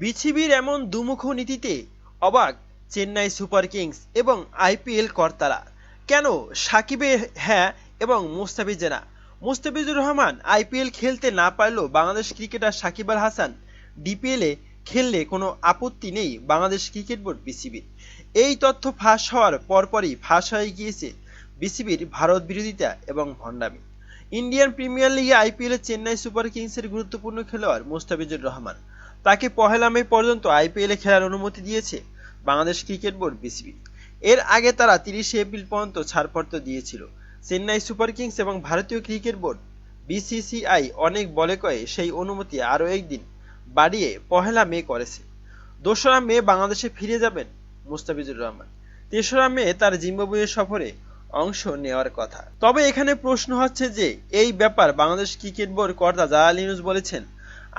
বিসিবির এমন দুমুখ নীতিতে অবাক চেন্নাই সুপার কিংস এবং আইপিএল কর্তারা। কেন সাকিবের হ্যাঁ এবং মুস্তাফিজের না? মুস্তাফিজুর রহমান আইপিএল খেলতে না পারলেও বাংলাদেশ ক্রিকেটার সাকিব আল হাসান ডিপিএলে খেললে কোনো আপত্তি নেই বাংলাদেশ ক্রিকেট বোর্ড বিসিবির। এই তথ্য ফাঁস হওয়ার পরপরই ফাঁস হয়ে গিয়েছে বিসিবির ভারত বিরোধিতা এবং ভণ্ডামি। ইন্ডিয়ান প্রিমিয়ার লিগে আইপিএলে চেন্নাই সুপার কিংসের গুরুত্বপূর্ণ খেলোয়াড় মুস্তাফিজুর রহমান, তাকে পহেলা মে পর্যন্ত আইপিএলে খেলার অনুমতি দিয়েছে বাংলাদেশ ক্রিকেট বোর্ড বিসিবি। এর আগে তারা 30 এপ্রিল পর্যন্ত ছাড়পত্র দিয়েছিল। চেন্নাই সুপার কিংস এবং ভারতীয় ক্রিকেট বোর্ড বিসিসিআই অনেক বলে কয়ে সেই অনুমতি আরও একদিন বাড়িয়ে পহেলা মে করেছে। 2রা মে বাংলাদেশে ফিরে যাবেন মুস্তাফিজুর রহমান। 3রা মে তার জিম্বাবুয়ে সফরে অংশ নেওয়ার কথা। তবে এখানে প্রশ্ন হচ্ছে যে এই ব্যাপার বাংলাদেশ ক্রিকেট বোর্ড কর্তা জালাল ইউনুস বলেছেন,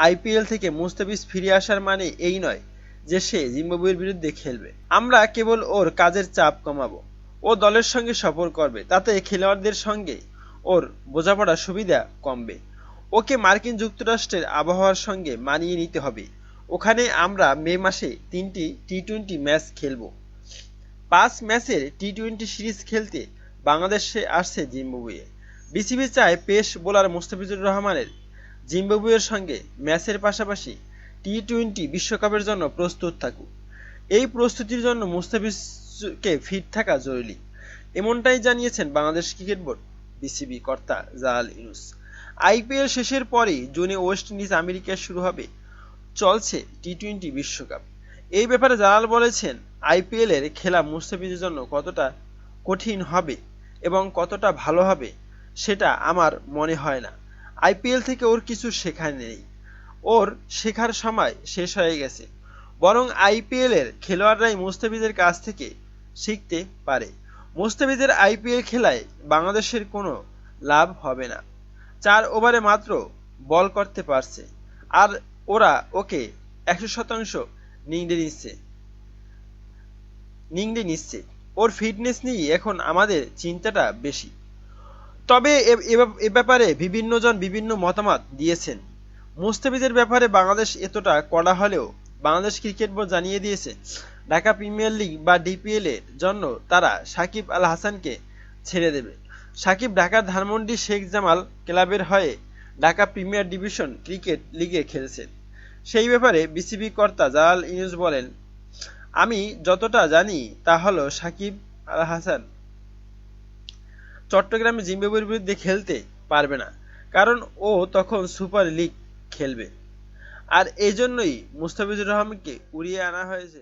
আইপিএল থেকে মুস্তাফিজ ফিরে আসার মানে এই নয় যে সে জিম্বাবুয়ের বিরুদ্ধে খেলবে। আমরা কেবল ওর কাজের চাপ কমাবো, ও দলের সঙ্গে সফর করবে, তাতে খেলোয়াড়দের সঙ্গে ওর বোঝাপড়ার সুবিধা কমবে। ওকে মার্কিন যুক্তরাষ্ট্রের আবহাওয়ার সঙ্গে মানিয়ে নিতে হবে। ওখানে আমরা মে মাসে 3টি টি-20 ম্যাচ খেলব। 5 ম্যাচের টি-20 সিরিজ খেলতে বাংলাদেশে আসছে জিম্বাবুয়ে। বিসিবি চায় পেস বোলার মুস্তাফিজুর রহমানের জিম্বাবুয়ের সঙ্গে ম্যাচের পাশাপাশি টি-20 বিশ্বকাপের জন্য প্রস্তুত থাকুক। এই প্রস্তুতির জন্য মুস্তাফিজকে ফিট থাকা জরুরি, এমনটাই জানিয়েছেন বাংলাদেশ ক্রিকেট বোর্ড বিসিবি কর্তা জালাল ইউনুস। আইপিএল শেষের পরেই জুনে ওয়েস্ট ইন্ডিজ আমেরিকায় শুরু হবে চলছে টি-20 বিশ্বকাপ। এই ব্যাপারে জালাল বলেছেন, আইপিএলের খেলা মুস্তাফিজের জন্য কতটা কঠিন হবে এবং কতটা ভালো হবে সেটা আমার মনে হয় না। আইপিএল থেকে ওর কিছু শেখার নেই, ওর শেখার সময় শেষ হয়ে গেছে। বরং আইপিএলের খেলোয়াড়রাই মুস্তাফিজের কাছ থেকে শিখতে পারে। মুস্তাফিজের আইপিএল খেলায় বাংলাদেশের কোনো লাভ হবে না। 4 ওভারে মাত্র বল করতে পারছে, আর ওরা ওকে 100% নিংড়ে নিচ্ছে। ওর ফিটনেস নিয়ে এখন আমাদের চিন্তাটা বেশি। তবে এ ব্যাপারে বিভিন্নজন বিভিন্ন মতামত দিয়েছেন। মুস্তাফিজের ব্যাপারে বাংলাদেশ এতটা কড়া হলেও বাংলাদেশ ক্রিকেট বোর্ড জানিয়ে দিয়েছে, ঢাকা প্রিমিয়ার লিগ বা ডিপিএল এর জন্য তারা সাকিব আল হাসানকে ছেড়ে দেবে। সাকিব ঢাকার ধানমন্ডি শেখ জামাল ক্লাবের হয়ে ঢাকা প্রিমিয়ার ডিভিশন ক্রিকেট লিগে খেলছেন। সেই ব্যাপারে বিসিবি কর্তা জালাল ইউনুস বলেন, আমি যতটা জানি তা হলো সাকিব আল হাসান চট্টগ্রামে জিম্বাবুয়ের বিরুদ্ধে খেলতে পারবে না, কারণ ও তখন সুপার লিগ খেলবে। আর এই জন্যই মুস্তাফিজুর রহমানকে উড়িয়ে আনা হয়েছে।